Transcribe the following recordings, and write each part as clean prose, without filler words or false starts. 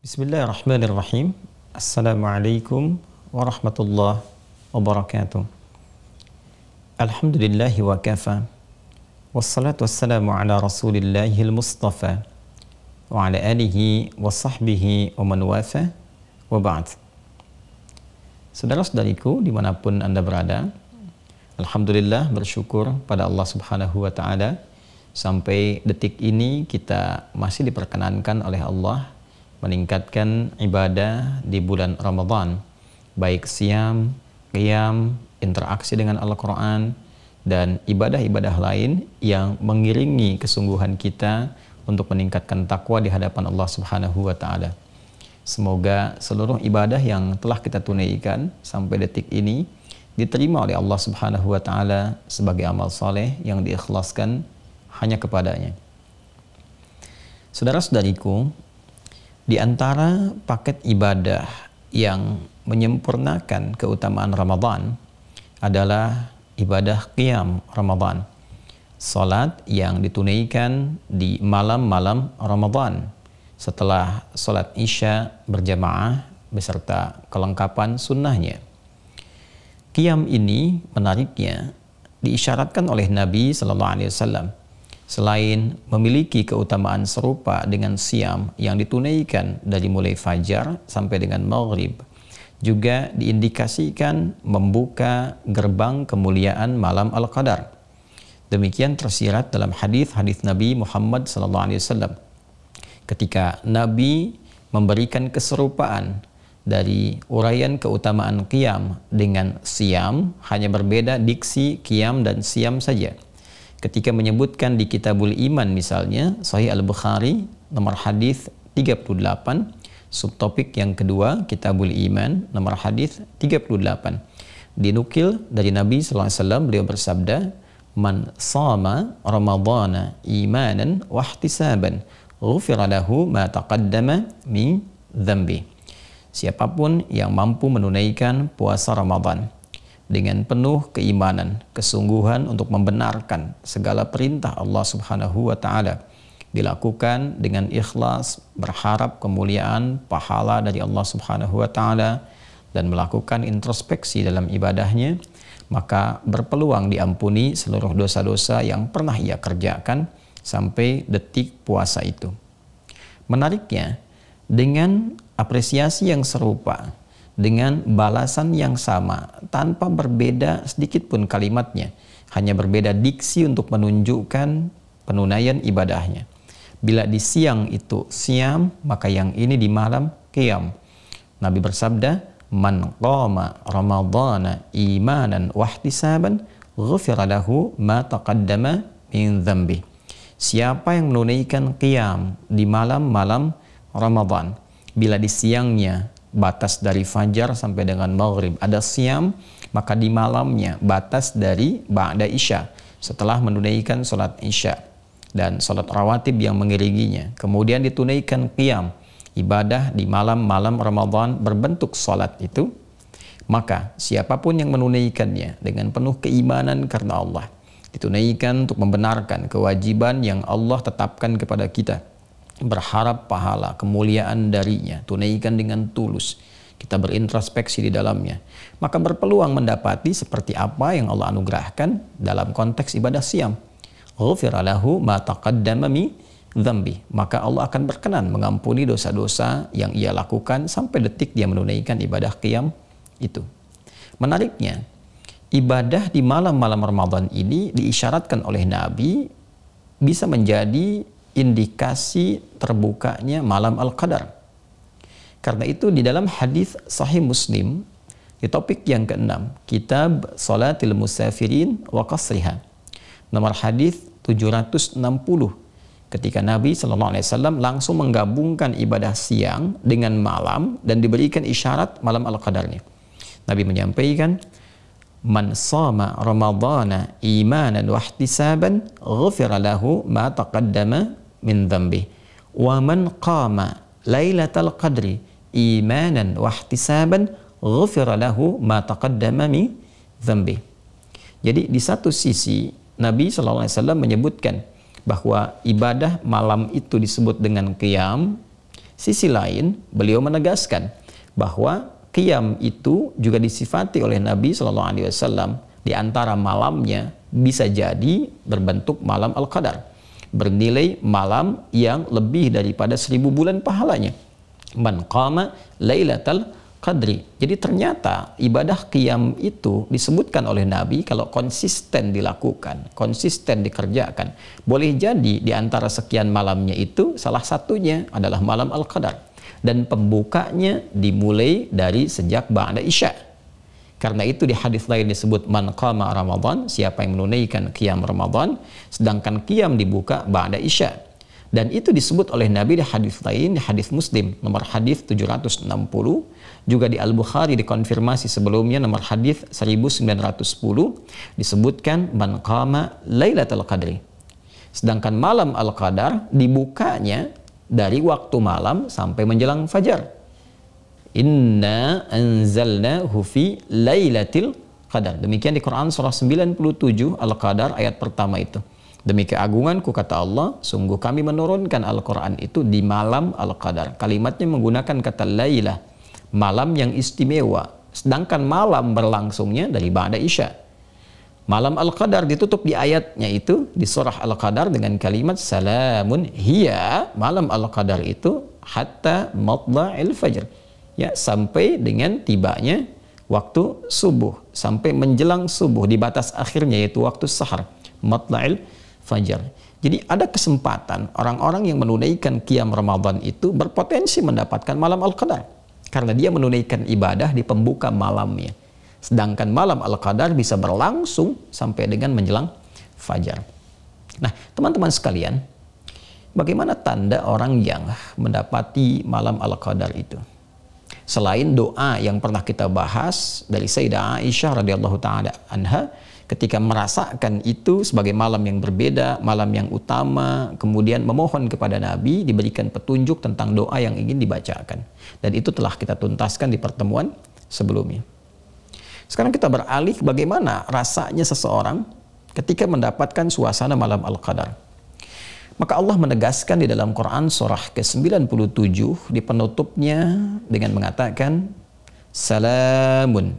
Bismillahirrahmanirrahim. Assalamualaikum warahmatullahi wabarakatuh. Alhamdulillahi wa kafa. Wassalatu wassalamu ala rasulillahil mustafa wa ala alihi wa sahbihi wa man wafa wa ba'd. Saudara-saudariku dimanapun Anda berada, alhamdulillah bersyukur pada Allah subhanahu wa ta'ala sampai detik ini kita masih diperkenankan oleh Allah meningkatkan ibadah di bulan Ramadan, baik siam, qiyam, interaksi dengan Al-Quran, dan ibadah-ibadah lain yang mengiringi kesungguhan kita untuk meningkatkan takwa di hadapan Allah Subhanahu wa ta'ala. Semoga seluruh ibadah yang telah kita tunaikan sampai detik ini diterima oleh Allah Subhanahu wa ta'ala sebagai amal soleh yang diikhlaskan hanya kepadanya. Saudara-saudariku, di antara paket ibadah yang menyempurnakan keutamaan Ramadan adalah ibadah qiyam Ramadan. Salat yang ditunaikan di malam-malam Ramadan setelah salat Isya berjamaah beserta kelengkapan sunnahnya. Qiyam ini menariknya diisyaratkan oleh Nabi Sallallahu Alaihi Wasallam. Selain memiliki keutamaan serupa dengan siam yang ditunaikan dari mulai fajar sampai dengan maghrib, juga diindikasikan membuka gerbang kemuliaan malam Al-Qadar. Demikian tersirat dalam hadis-hadis Nabi Muhammad SAW. Ketika Nabi memberikan keserupaan dari uraian keutamaan qiyam dengan siam, hanya berbeda diksi qiyam dan siam saja. Ketika menyebutkan di Kitabul Iman misalnya, Sahih Al-Bukhari, nomor hadis 38, subtopik yang kedua, Kitabul Iman, nomor hadis 38. Dinukil dari Nabi SAW, beliau bersabda, "Man sama Ramadhana imanan wa ihtisaban, ghufira lahu ma taqaddama min dzambi." Siapapun yang mampu menunaikan puasa Ramadan dengan penuh keimanan, kesungguhan untuk membenarkan segala perintah Allah Subhanahu wa ta'ala, dilakukan dengan ikhlas, berharap kemuliaan, pahala dari Allah Subhanahu wa ta'ala, dan melakukan introspeksi dalam ibadahnya, maka berpeluang diampuni seluruh dosa-dosa yang pernah ia kerjakan sampai detik puasa itu. Menariknya, dengan apresiasi yang serupa, dengan balasan yang sama, tanpa berbeda sedikit pun kalimatnya, hanya berbeda diksi untuk menunjukkan penunaian ibadahnya. Bila di siang itu siam, maka yang ini di malam qiyam. Nabi bersabda, "Man qama Ramadhana imanan wa ihtisaban, ghufira lahu ma taqaddama min dzambi." Siapa yang menunaikan qiyam di malam-malam Ramadan, bila di siangnya batas dari fajar sampai dengan maghrib ada siam, maka di malamnya batas dari ba'da isya, setelah menunaikan sholat isya dan sholat rawatib yang mengiringinya, kemudian ditunaikan qiyam, ibadah di malam-malam Ramadan berbentuk sholat itu, maka siapapun yang menunaikannya dengan penuh keimanan karena Allah, ditunaikan untuk membenarkan kewajiban yang Allah tetapkan kepada kita, berharap pahala, kemuliaan darinya, tunaikan dengan tulus, kita berintrospeksi di dalamnya, maka berpeluang mendapati seperti apa yang Allah anugerahkan dalam konteks ibadah siam. Ghufira lahu ma taqaddama min dzambi. Maka Allah akan berkenan mengampuni dosa-dosa yang ia lakukan sampai detik dia menunaikan ibadah qiyam itu. Menariknya, ibadah di malam-malam Ramadan ini diisyaratkan oleh Nabi bisa menjadi indikasi terbukanya malam Al-Qadar. Karena itu di dalam hadis Sahih Muslim di topik yang ke-6, Kitab Salatil Musafirin wa Qasriha, nomor hadis 760, ketika Nabi SAW langsung menggabungkan ibadah siang dengan malam dan diberikan isyarat malam Al-Qadarnya. Nabi menyampaikan, "Man shama Ramadhana imanan wa ihtisaban, ghufira lahu ma taqaddama min dzambi wa man qama lailatal qadri imanan wa ihtisaban, ghufira lahu ma taqaddama min dzambi." Jadi di satu sisi Nabi SAW menyebutkan bahwa ibadah malam itu disebut dengan qiyam Sisi lain, beliau menegaskan bahwa qiyam itu juga disifati oleh Nabi SAW di antara malamnya bisa jadi berbentuk malam Al-Qadar, bernilai malam yang lebih daripada 1000 bulan pahalanya. Man qama lailatal qadri. Jadi ternyata ibadah qiyam itu disebutkan oleh Nabi kalau konsisten dilakukan, konsisten dikerjakan. Boleh jadi di antara sekian malamnya itu salah satunya adalah malam Al-Qadar. Dan pembukanya dimulai dari sejak ba'da isya. Karena itu di hadis lain disebut man qama Ramadan, siapa yang menunaikan qiyam Ramadan, sedangkan qiyam dibuka ba'da isya. Dan itu disebut oleh Nabi di hadis lain, di hadis Muslim nomor hadis 760, juga di Al-Bukhari dikonfirmasi sebelumnya nomor hadis 1910 disebutkan man qama lailatul qadri. Sedangkan malam Al-Qadar dibukanya dari waktu malam sampai menjelang fajar. Inna anzalnahu fi lailatul qadar. Demikian di Quran surah 97 Al-Qadar ayat pertama itu. Demi keagunganku kata Allah, sungguh kami menurunkan Al-Quran itu di malam Al-Qadar. Kalimatnya menggunakan kata lailah, malam yang istimewa. Sedangkan malam berlangsungnya dari ba'da isya. Malam Al-Qadar ditutup di ayatnya itu di surah Al-Qadar dengan kalimat salamun hiya. Malam Al-Qadar itu hatta matla'il fajr. Ya, sampai dengan tibanya waktu subuh, sampai menjelang subuh di batas akhirnya yaitu waktu sahar, matla'il fajar. Jadi ada kesempatan orang-orang yang menunaikan qiyam Ramadan itu berpotensi mendapatkan malam Al-Qadar karena dia menunaikan ibadah di pembuka malamnya. Sedangkan malam Al-Qadar bisa berlangsung sampai dengan menjelang fajar. Nah, teman-teman sekalian, bagaimana tanda orang yang mendapati malam Al-Qadar itu? Selain doa yang pernah kita bahas dari Sayyidah Aisyah radhiyallahu taala anha ketika merasakan itu sebagai malam yang berbeda, malam yang utama, kemudian memohon kepada Nabi diberikan petunjuk tentang doa yang ingin dibacakan. Dan itu telah kita tuntaskan di pertemuan sebelumnya. Sekarang kita beralih bagaimana rasanya seseorang ketika mendapatkan suasana malam Al-Qadar. Maka Allah menegaskan di dalam Quran surah ke-97 di penutupnya dengan mengatakan salamun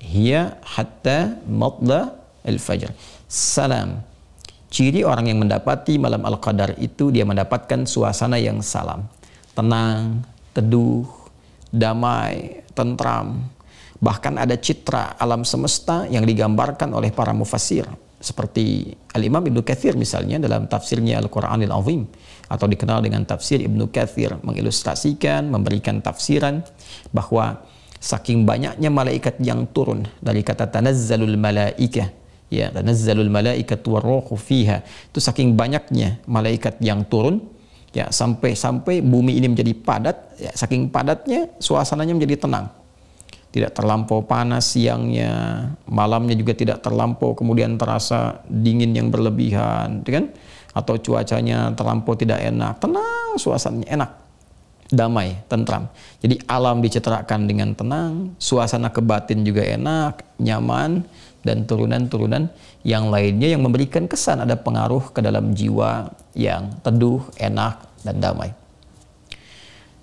hiya hatta matla al-fajr. Salam. Ciri orang yang mendapati malam Al-Qadar itu dia mendapatkan suasana yang salam. Tenang, teduh, damai, tentram. Bahkan ada citra alam semesta yang digambarkan oleh para mufassir. Seperti Al-Imam Ibnu Katsir misalnya dalam tafsirnya Al-Quranil Azim. Atau dikenal dengan tafsir Ibnu Katsir. Mengilustrasikan, memberikan tafsiran bahwa saking banyaknya malaikat yang turun. Dari kata tanazzalul malaikah. Ya, tanazzalul malaikatu warruhu fiha. Itu saking banyaknya malaikat yang turun. Ya, sampai bumi ini menjadi padat. Ya, saking padatnya suasananya menjadi tenang. Tidak terlampau panas siangnya, malamnya juga tidak terlampau kemudian terasa dingin yang berlebihan, kan? Atau cuacanya terlampau tidak enak, tenang suasananya enak, damai, tentram. Jadi alam dicitrakan dengan tenang, suasana kebatin juga enak, nyaman, dan turunan-turunan yang lainnya yang memberikan kesan ada pengaruh ke dalam jiwa yang teduh, enak, dan damai.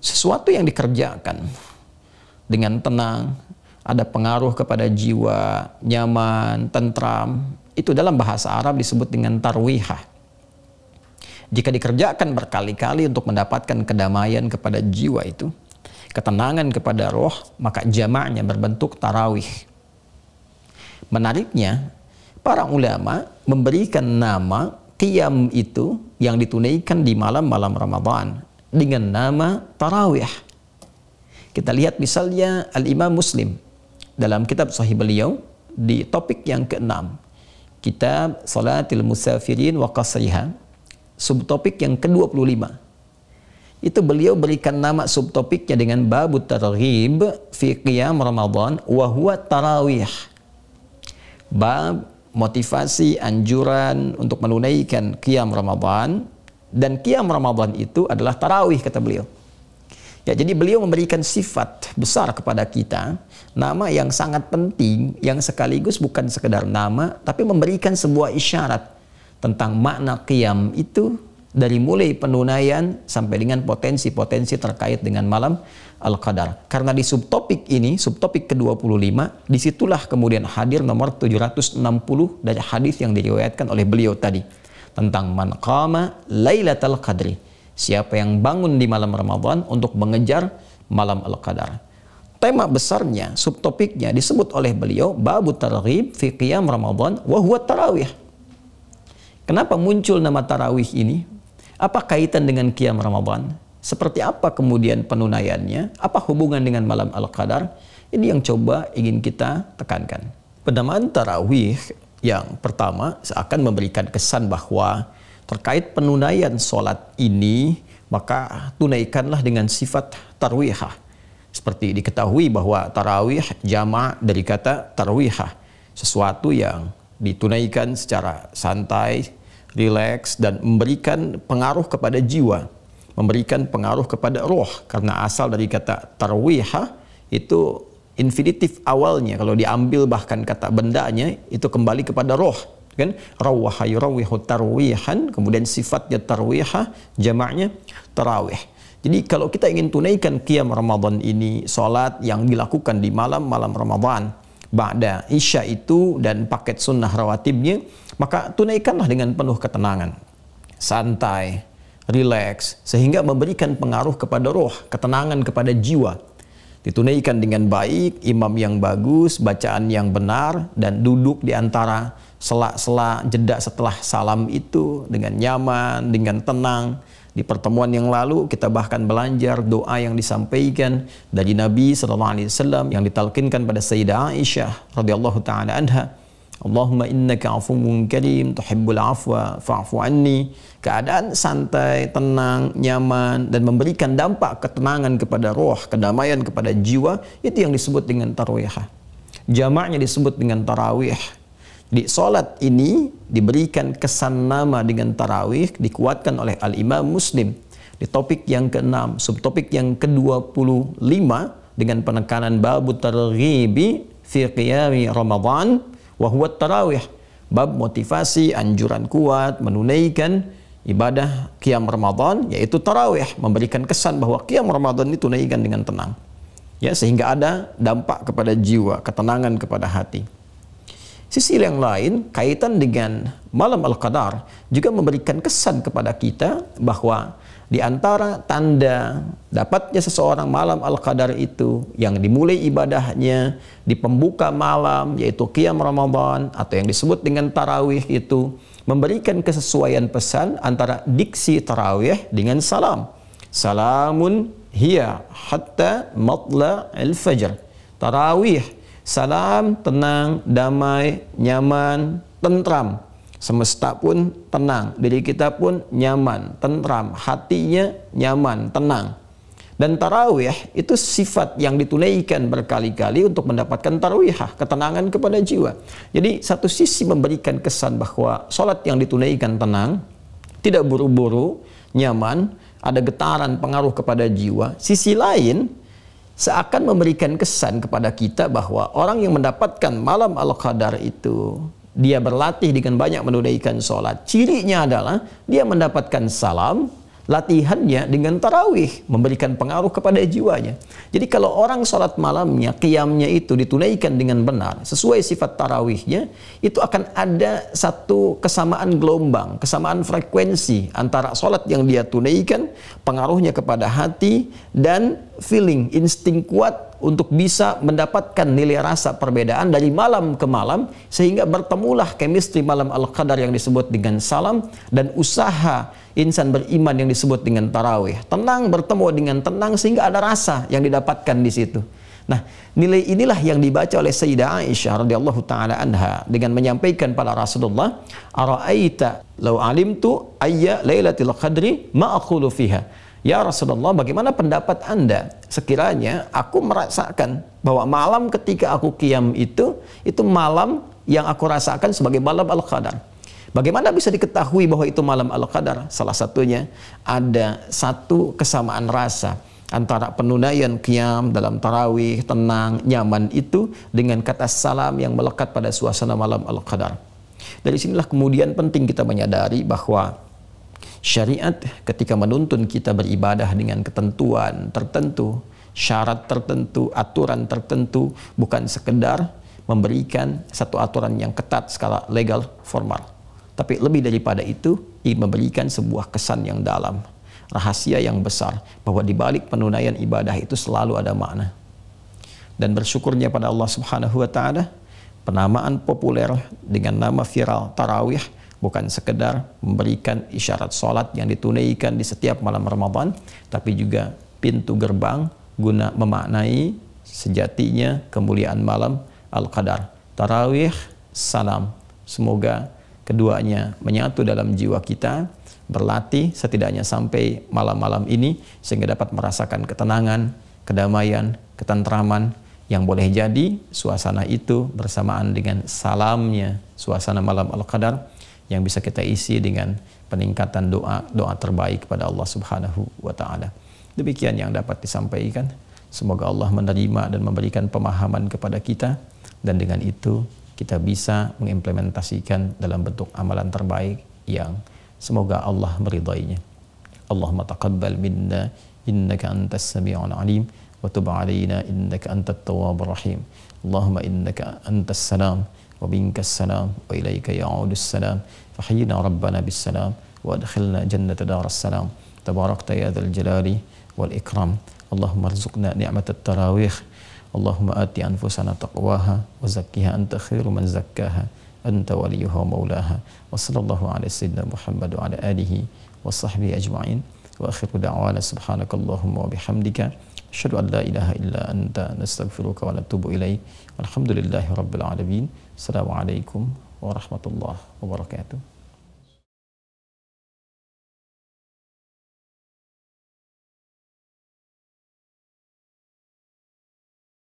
Sesuatu yang dikerjakan dengan tenang, ada pengaruh kepada jiwa, nyaman, tentram, itu dalam bahasa Arab disebut dengan tarwihah. Jika dikerjakan berkali-kali untuk mendapatkan kedamaian kepada jiwa itu, ketenangan kepada roh, maka jamaknya berbentuk tarawih. Menariknya, para ulama memberikan nama qiyam itu yang ditunaikan di malam-malam Ramadan dengan nama tarawih. Kita lihat misalnya Al-Imam Muslim dalam kitab Sahih beliau di topik yang ke-6, kitab Salatil Musafirin wa Qasriha, subtopik yang ke-25. Itu beliau berikan nama subtopiknya dengan Babut Targhib fi Qiyam Ramadan wa huwa tarawih. Bab motivasi anjuran untuk menunaikan Qiyam Ramadan, dan Qiyam Ramadan itu adalah tarawih kata beliau. Ya, jadi beliau memberikan sifat besar kepada kita, nama yang sangat penting, yang sekaligus bukan sekedar nama, tapi memberikan sebuah isyarat tentang makna qiyam itu dari mulai penunaian sampai dengan potensi-potensi terkait dengan malam Al-Qadar. Karena di subtopik ini, subtopik ke-25, disitulah kemudian hadir nomor 760 dari hadis yang diriwayatkan oleh beliau tadi tentang man qama Lailatul Qadri, siapa yang bangun di malam Ramadan untuk mengejar malam Al-Qadar. Tema besarnya, subtopiknya disebut oleh beliau babu targhib fi qiyam Ramadan wa huwa tarawih. Kenapa muncul nama tarawih ini? Apa kaitan dengan qiyam Ramadan? Seperti apa kemudian penunaiannya? Apa hubungan dengan malam Al-Qadar? Ini yang coba ingin kita tekankan. Penamaan tarawih yang pertama seakan memberikan kesan bahwa terkait penunaian sholat ini, maka tunaikanlah dengan sifat tarwihah. Seperti diketahui bahwa tarawih jama' dari kata tarwihah, sesuatu yang ditunaikan secara santai, rileks, dan memberikan pengaruh kepada jiwa, memberikan pengaruh kepada roh, karena asal dari kata tarwihah itu infinitif awalnya, kalau diambil bahkan kata bendanya itu kembali kepada roh, kan? Rawaha yurawwihu tarwihan, kemudian sifatnya tarwihah, jamaknya tarawih. Jadi kalau kita ingin tunaikan qiyam Ramadan ini, salat yang dilakukan di malam-malam Ramadan ba'da isya itu dan paket sunnah rawatibnya, maka tunaikanlah dengan penuh ketenangan, santai, rileks, sehingga memberikan pengaruh kepada roh, ketenangan kepada jiwa. Ditunaikan dengan baik, imam yang bagus, bacaan yang benar, dan duduk di antara sela-sela jeda setelah salam itu dengan nyaman, dengan tenang. Di pertemuan yang lalu kita bahkan belajar doa yang disampaikan dari Nabi SAW yang ditalkinkan pada Sayyidah Aisyah radhiyallahu taala anha. Allahumma innaka afuwwun karim tuhibbul afwa fa'fu anni. Keadaan santai, tenang, nyaman, dan memberikan dampak ketenangan kepada roh, kedamaian kepada jiwa, itu yang disebut dengan tarwihah. Jamaknya disebut dengan tarawih. Di solat ini diberikan kesan nama dengan tarawih, dikuatkan oleh Al-Imam Muslim di topik yang ke-6, subtopik yang ke-25 dengan penekanan babu targhibi fi qiyami Ramadan wa huwa tarawih, bab motivasi, anjuran kuat menunaikan ibadah qiyam Ramadan, yaitu tarawih, memberikan kesan bahwa qiyam Ramadan itu tunaikan dengan tenang, ya, sehingga ada dampak kepada jiwa, ketenangan kepada hati. Sisi yang lain, kaitan dengan malam Al-Qadar juga memberikan kesan kepada kita bahwa di antara tanda dapatnya seseorang malam Al-Qadar itu yang dimulai ibadahnya di pembuka malam, yaitu qiyam Ramadan atau yang disebut dengan tarawih, itu memberikan kesesuaian pesan antara diksi tarawih dengan salam. Salamun hiya hatta matla al-fajr. Tarawih, salam, tenang, damai, nyaman, tentram. Semesta pun tenang, diri kita pun nyaman, tentram, hatinya nyaman, tenang. Dan tarawih itu sifat yang ditunaikan berkali-kali untuk mendapatkan tarawihah, ketenangan kepada jiwa. Jadi satu sisi memberikan kesan bahwa sholat yang ditunaikan tenang, tidak buru-buru, nyaman, ada getaran pengaruh kepada jiwa. Sisi lain seakan memberikan kesan kepada kita bahwa orang yang mendapatkan malam Al-Qadar itu, dia berlatih dengan banyak menunaikan sholat. Cirinya adalah dia mendapatkan salam, latihannya dengan tarawih, memberikan pengaruh kepada jiwanya. Jadi kalau orang sholat malamnya, qiyamnya itu ditunaikan dengan benar, sesuai sifat tarawihnya, itu akan ada satu kesamaan gelombang, kesamaan frekuensi antara sholat yang dia tunaikan, pengaruhnya kepada hati, dan feeling, insting kuat untuk bisa mendapatkan nilai rasa perbedaan dari malam ke malam, sehingga bertemulah chemistry malam Al-Qadar yang disebut dengan salam, dan usaha insan beriman yang disebut dengan tarawih. Tenang bertemu dengan tenang sehingga ada rasa yang didapatkan di situ. Nah, nilai inilah yang dibaca oleh Sayyidah Aisyah radhiyallahu taala anha dengan menyampaikan pada Rasulullah, "Ara'aita law alimtu ayya lailatul qadri ma aqulu fiha." Ya Rasulullah, bagaimana pendapat Anda sekiranya aku merasakan bahwa malam ketika aku qiyam itu malam yang aku rasakan sebagai malam Al-Qadar. Bagaimana bisa diketahui bahwa itu malam Al-Qadar? Salah satunya ada satu kesamaan rasa antara penunaian qiyam dalam tarawih, tenang, nyaman itu dengan kata salam yang melekat pada suasana malam Al-Qadar. Dari sinilah kemudian penting kita menyadari bahwa Syariat ketika menuntun kita beribadah dengan ketentuan tertentu, syarat tertentu, aturan tertentu, bukan sekedar memberikan satu aturan yang ketat skala legal formal, tapi lebih daripada itu ingin memberikan sebuah kesan yang dalam, rahasia yang besar, bahwa di balik penunaian ibadah itu selalu ada makna. Dan bersyukurnya pada Allah Subhanahu wa taala, penamaan populer dengan nama viral tarawih bukan sekedar memberikan isyarat sholat yang ditunaikan di setiap malam Ramadan, tapi juga pintu gerbang guna memaknai sejatinya kemuliaan malam Al-Qadar. Tarawih, salam. Semoga keduanya menyatu dalam jiwa kita, berlatih setidaknya sampai malam-malam ini, sehingga dapat merasakan ketenangan, kedamaian, ketentraman, yang boleh jadi suasana itu bersamaan dengan salamnya suasana malam Al-Qadar, yang bisa kita isi dengan peningkatan doa terbaik kepada Allah Subhanahu wa taala. Demikian yang dapat disampaikan. Semoga Allah menerima dan memberikan pemahaman kepada kita, dan dengan itu kita bisa mengimplementasikan dalam bentuk amalan terbaik yang semoga Allah meridainya. Allahumma taqabbal minna innaka antas sami'ul alim wa tub 'alaina innaka antat tawwabur rahim. Allahumma innaka antas salam وبينك السلام وإليك يعود السلام فحينا ربنا بالسلام وأدخلنا جنة دار السلام تباركت يا ذا الجلال والإكرام. اللهم ارزقنا نعمة التراويح. اللهم آت أنفسنا تقواها وزكها أنت خير من زكاها أنت وليها ومولاها. وصلى الله على سيدنا محمد وعلى آله وصحبه أجمعين. وآخر دعوانا سبحانك اللهم وبحمدك أشهد أن لا إله إلا أنت نستغفرك ونتوب إليك. والحمد لله رب العالمين. Assalamualaikum warahmatullahi wabarakatuh.